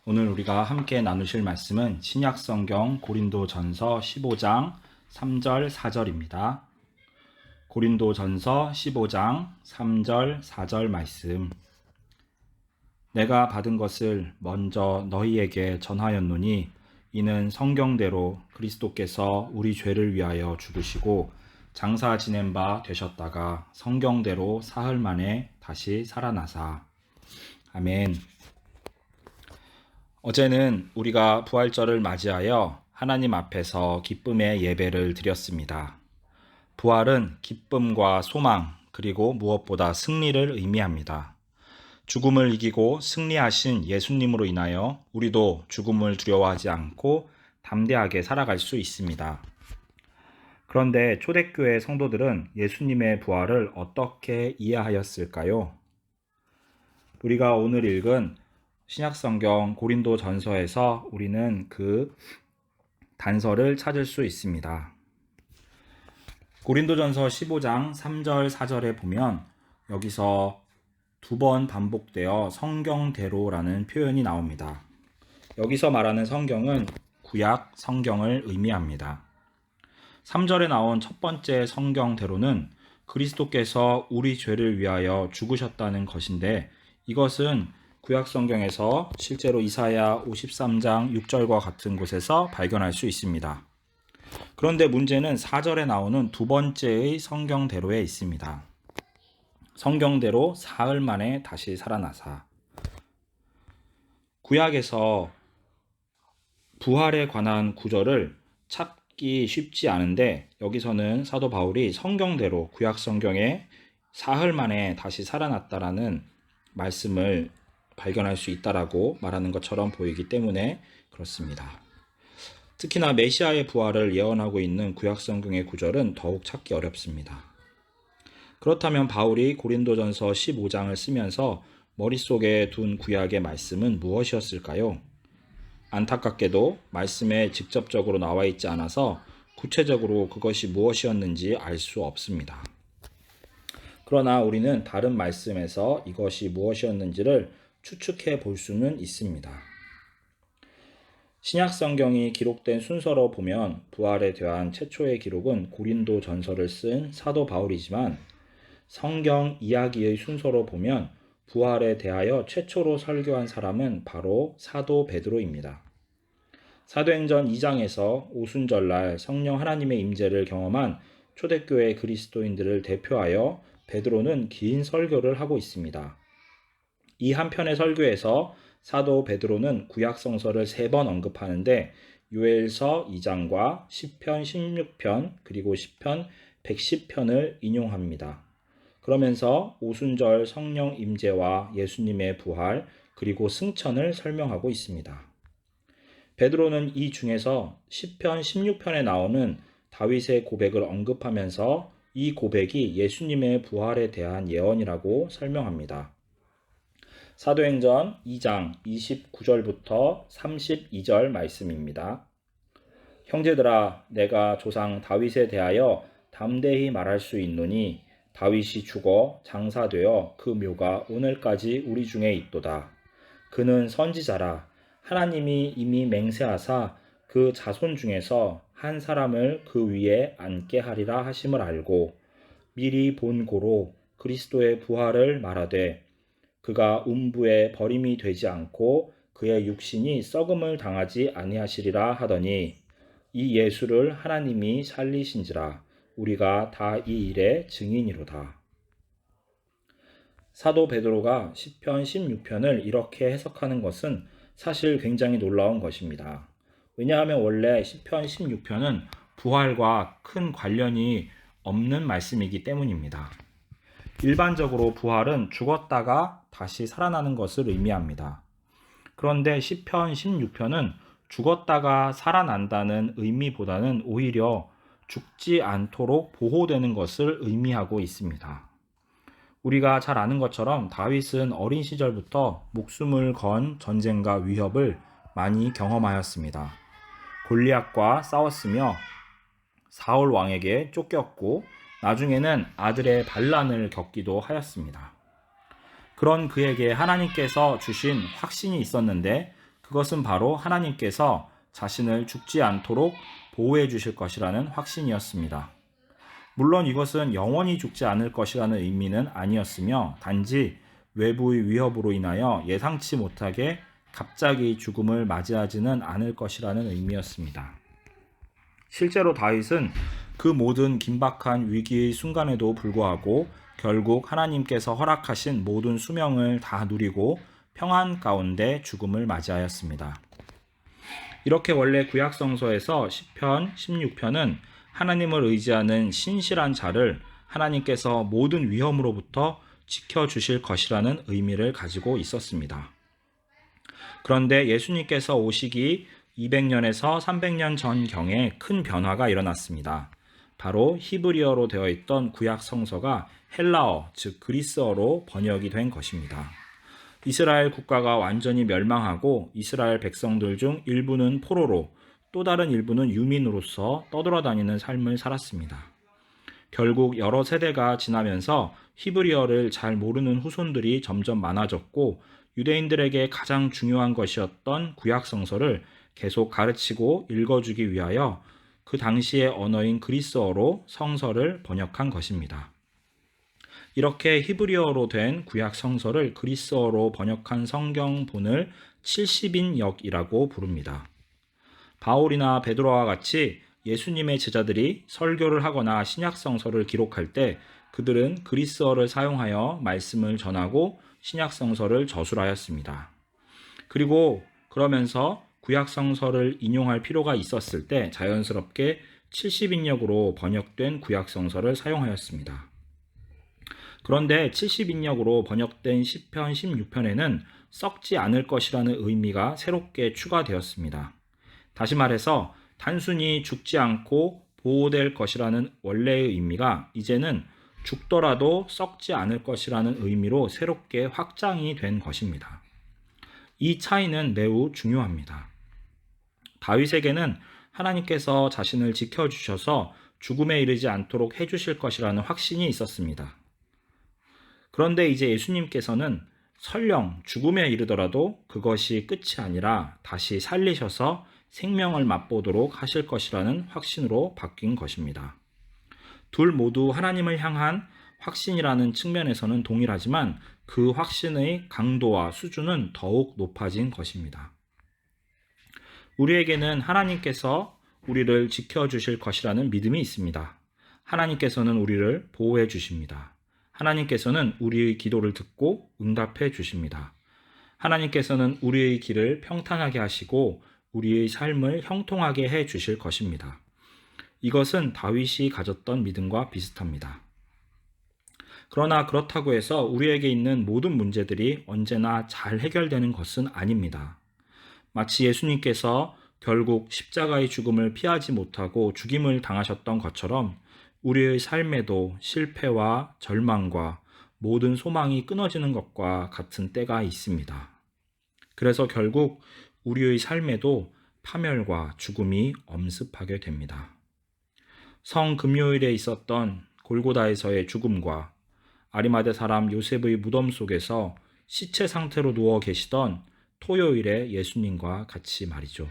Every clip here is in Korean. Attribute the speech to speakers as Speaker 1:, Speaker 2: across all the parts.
Speaker 1: 오늘 우리가 함께 나누실 말씀은 신약성경 고린도전서 15장 3절 4절입니다. 고린도전서 15장 3절 4절 말씀. 내가 받은 것을 먼저 너희에게 전하였노니 이는 성경대로 그리스도께서 우리 죄를 위하여 죽으시고 장사 지낸 바 되셨다가 성경대로 사흘 만에 다시 살아나사. 아멘. 어제는 우리가 부활절을 맞이하여 하나님 앞에서 기쁨의 예배를 드렸습니다. 부활은 기쁨과 소망, 그리고 무엇보다 승리를 의미합니다. 죽음을 이기고 승리하신 예수님으로 인하여 우리도 죽음을 두려워하지 않고 담대하게 살아갈 수 있습니다. 그런데 초대교회 성도들은 예수님의 부활을 어떻게 이해하였을까요? 우리가 오늘 읽은 신약성경 고린도전서에서 우리는 그 단서를 찾을 수 있습니다. 고린도전서 15장 3절 4절에 보면 여기서 두 번 반복되어 성경대로라는 표현이 나옵니다. 여기서 말하는 성경은 구약 성경을 의미합니다. 3절에 나온 첫 번째 성경대로는 그리스도께서 우리 죄를 위하여 죽으셨다는 것인데, 이것은 구약 성경에서 실제로 이사야 53장 6절과 같은 곳에서 발견할 수 있습니다. 그런데 문제는 4절에 나오는 두 번째의 성경대로에 있습니다. 성경대로 사흘 만에 다시 살아나사. 구약에서 부활에 관한 구절을 찾기 쉽지 않은데, 여기서는 사도 바울이 성경대로 구약 성경에 사흘 만에 다시 살아났다라는 말씀을 발견할 수 있다라고 말하는 것처럼 보이기 때문에 그렇습니다. 특히나 메시아의 부활을 예언하고 있는 구약 성경의 구절은 더욱 찾기 어렵습니다. 그렇다면 바울이 고린도전서 15장을 쓰면서 머릿속에 둔 구약의 말씀은 무엇이었을까요? 안타깝게도 말씀에 직접적으로 나와 있지 않아서 구체적으로 그것이 무엇이었는지 알 수 없습니다. 그러나 우리는 다른 말씀에서 이것이 무엇이었는지를 추측해 볼 수는 있습니다. 신약 성경이 기록된 순서로 보면 부활에 대한 최초의 기록은 고린도전서를 쓴 사도 바울이지만, 성경 이야기의 순서로 보면 부활에 대하여 최초로 설교한 사람은 바로 사도 베드로입니다. 사도행전 2장에서 오순절날 성령 하나님의 임재를 경험한 초대교회 그리스도인들을 대표하여 베드로는 긴 설교를 하고 있습니다. 이 한편의 설교에서 사도 베드로는 구약 성서를 3번 언급하는데, 요엘서 2장과 시편 16편 그리고 시편 110편을 인용합니다. 그러면서 오순절 성령 임재와 예수님의 부활 그리고 승천을 설명하고 있습니다. 베드로는 이 중에서 시편 16편에 나오는 다윗의 고백을 언급하면서 이 고백이 예수님의 부활에 대한 예언이라고 설명합니다. 사도행전 2장 29절부터 32절 말씀입니다. 형제들아, 내가 조상 다윗에 대하여 담대히 말할 수 있노니 다윗이 죽어 장사되어 그 묘가 오늘까지 우리 중에 있도다. 그는 선지자라. 하나님이 이미 맹세하사 그 자손 중에서 한 사람을 그 위에 앉게 하리라 하심을 알고 미리 본 고로 그리스도의 부활을 말하되, 그가 음부에 버림이 되지 않고 그의 육신이 썩음을 당하지 아니하시리라 하더니, 이 예수를 하나님이 살리신지라. 우리가 다 이 일의 증인이로다. 사도 베드로가 시편 16편을 이렇게 해석하는 것은 사실 굉장히 놀라운 것입니다. 왜냐하면 원래 시편 16편은 부활과 큰 관련이 없는 말씀이기 때문입니다. 일반적으로 부활은 죽었다가 다시 살아나는 것을 의미합니다. 그런데 시편 16편은 죽었다가 살아난다는 의미보다는 오히려 죽지 않도록 보호되는 것을 의미하고 있습니다. 우리가 잘 아는 것처럼 다윗은 어린 시절부터 목숨을 건 전쟁과 위협을 많이 경험하였습니다. 골리앗과 싸웠으며 사울 왕에게 쫓겼고 나중에는 아들의 반란을 겪기도 하였습니다. 그런 그에게 하나님께서 주신 확신이 있었는데, 그것은 바로 하나님께서 자신을 죽지 않도록 보호해 주실 것이라는 확신이었습니다. 물론 이것은 영원히 죽지 않을 것이라는 의미는 아니었으며 단지 외부의 위협으로 인하여 예상치 못하게 갑자기 죽음을 맞이하지는 않을 것이라는 의미였습니다. 실제로 다윗은 그 모든 긴박한 위기의 순간에도 불구하고 결국 하나님께서 허락하신 모든 수명을 다 누리고 평안 가운데 죽음을 맞이하였습니다. 이렇게 원래 구약성서에서 시편 16편은 하나님을 의지하는 신실한 자를 하나님께서 모든 위험으로부터 지켜주실 것이라는 의미를 가지고 있었습니다. 그런데 예수님께서 오시기 200년에서 300년 전경에 큰 변화가 일어났습니다. 바로 히브리어로 되어 있던 구약 성서가 헬라어, 즉 그리스어로 번역이 된 것입니다. 이스라엘 국가가 완전히 멸망하고 이스라엘 백성들 중 일부는 포로로 또 다른 일부는 유민으로서 떠돌아다니는 삶을 살았습니다. 결국 여러 세대가 지나면서 히브리어를 잘 모르는 후손들이 점점 많아졌고 유대인들에게 가장 중요한 것이었던 구약 성서를 계속 가르치고 읽어주기 위하여 그 당시의 언어인 그리스어로 성서를 번역한 것입니다. 이렇게 히브리어로 된 구약 성서를 그리스어로 번역한 성경본을 70인역이라고 부릅니다. 바울이나 베드로와 같이 예수님의 제자들이 설교를 하거나 신약 성서를 기록할 때 그들은 그리스어를 사용하여 말씀을 전하고 신약 성서를 저술하였습니다. 그리고 그러면서 구약 성서를 인용할 필요가 있었을 때 자연스럽게 70인역으로 번역된 구약 성서를 사용하였습니다. 그런데 70인역으로 번역된 시편 16편에는 썩지 않을 것이라는 의미가 새롭게 추가되었습니다. 다시 말해서 단순히 죽지 않고 보호될 것이라는 원래의 의미가 이제는 죽더라도 썩지 않을 것이라는 의미로 새롭게 확장이 된 것입니다. 이 차이는 매우 중요합니다. 다윗에게는 하나님께서 자신을 지켜주셔서 죽음에 이르지 않도록 해주실 것이라는 확신이 있었습니다. 그런데 이제 예수님께서는 설령 죽음에 이르더라도 그것이 끝이 아니라 다시 살리셔서 생명을 맛보도록 하실 것이라는 확신으로 바뀐 것입니다. 둘 모두 하나님을 향한 확신이라는 측면에서는 동일하지만 그 확신의 강도와 수준은 더욱 높아진 것입니다. 우리에게는 하나님께서 우리를 지켜주실 것이라는 믿음이 있습니다. 하나님께서는 우리를 보호해 주십니다. 하나님께서는 우리의 기도를 듣고 응답해 주십니다. 하나님께서는 우리의 길을 평탄하게 하시고 우리의 삶을 형통하게 해 주실 것입니다. 이것은 다윗이 가졌던 믿음과 비슷합니다. 그러나 그렇다고 해서 우리에게 있는 모든 문제들이 언제나 잘 해결되는 것은 아닙니다. 마치 예수님께서 결국 십자가의 죽음을 피하지 못하고 죽임을 당하셨던 것처럼 우리의 삶에도 실패와 절망과 모든 소망이 끊어지는 것과 같은 때가 있습니다. 그래서 결국 우리의 삶에도 파멸과 죽음이 엄습하게 됩니다. 성금요일에 있었던 골고다에서의 죽음과 아리마대 사람 요셉의 무덤 속에서 시체 상태로 누워 계시던 토요일의 예수님과 같이 말이죠.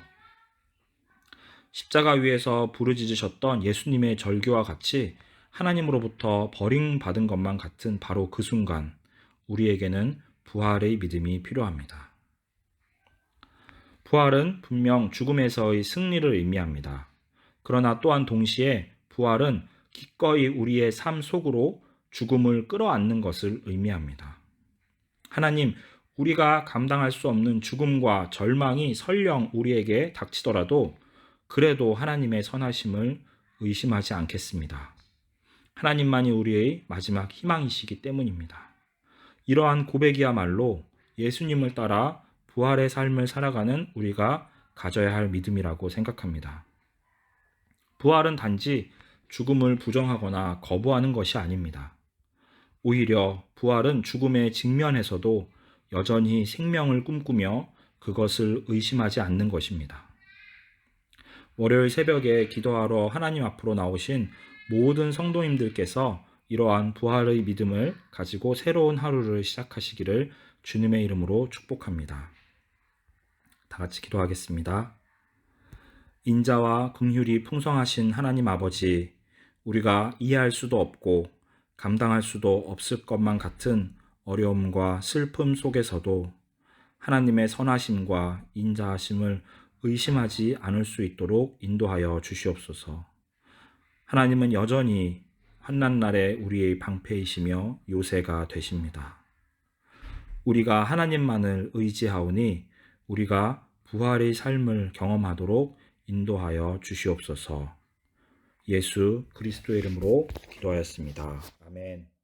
Speaker 1: 십자가 위에서 부르짖으셨던 예수님의 절규와 같이 하나님으로부터 버림받은 것만 같은 바로 그 순간 우리에게는 부활의 믿음이 필요합니다. 부활은 분명 죽음에서의 승리를 의미합니다. 그러나 또한 동시에 부활은 기꺼이 우리의 삶 속으로 죽음을 끌어안는 것을 의미합니다. 하나님, 우리가 감당할 수 없는 죽음과 절망이 설령 우리에게 닥치더라도 그래도 하나님의 선하심을 의심하지 않겠습니다. 하나님만이 우리의 마지막 희망이시기 때문입니다. 이러한 고백이야말로 예수님을 따라 부활의 삶을 살아가는 우리가 가져야 할 믿음이라고 생각합니다. 부활은 단지 죽음을 부정하거나 거부하는 것이 아닙니다. 오히려 부활은 죽음에 직면해서도 여전히 생명을 꿈꾸며 그것을 의심하지 않는 것입니다. 월요일 새벽에 기도하러 하나님 앞으로 나오신 모든 성도님들께서 이러한 부활의 믿음을 가지고 새로운 하루를 시작하시기를 주님의 이름으로 축복합니다. 다 같이 기도하겠습니다. 인자와 긍휼이 풍성하신 하나님 아버지, 우리가 이해할 수도 없고 감당할 수도 없을 것만 같은 어려움과 슬픔 속에서도 하나님의 선하심과 인자하심을 의심하지 않을 수 있도록 인도하여 주시옵소서. 하나님은 여전히 환난 날에 우리의 방패이시며 요새가 되십니다. 우리가 하나님만을 의지하오니 우리가 부활의 삶을 경험하도록 인도하여 주시옵소서. 예수 그리스도의 이름으로 기도하였습니다. 아멘.